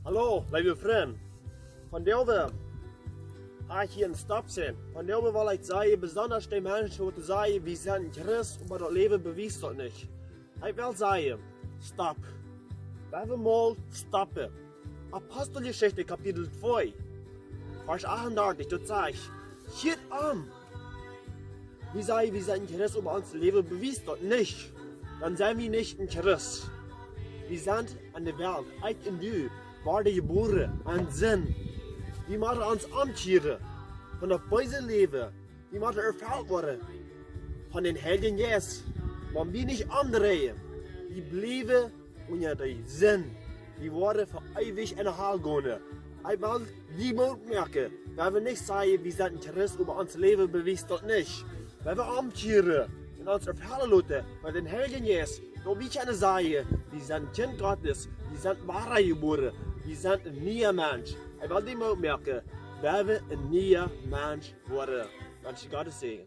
Hallo, lieve vriend. Vandaag ga ik hier een stap zijn. Vandaag wil ik zeggen, besonders die mensen die zeggen, we zijn Christ, maar dat leven bewijst dat niet. Ik wil zeggen, stap. Laten we mal stappen. Apostelgeschichte kapitel 2, vers 38, dat zegt, Kjieet aan. Wir sagen, wir sind Christ, aber unser Leben beweist das nicht. Dann sind wir nicht in Christ. Wir sind an der Welt, ich und du, worden geboren, an Sinn. Wir müssen uns umkehren von das böse Leben. Wir müssen erfüllt werden von den Heiljen Jeist. Wenn wir nicht umdrehen, wir bleiben unter den Sinn. Wir werden für ewig in der Hölle gehen. Ich will die Mut merken, weil wir nicht sagen, wir sind in Christ, aber unser Leben beweist das nicht. Wenn wir umkehren und uns erfüllen lassen von den Heiljen Jeist, dann wie kann ich sagen, wir sind Kind Gottes, wir sind wahre geboren, wir sind ein neuer Mensch. Ich will die Mut merken, weil wir ein neuer Mensch werden. Wünsche Gottes Segen.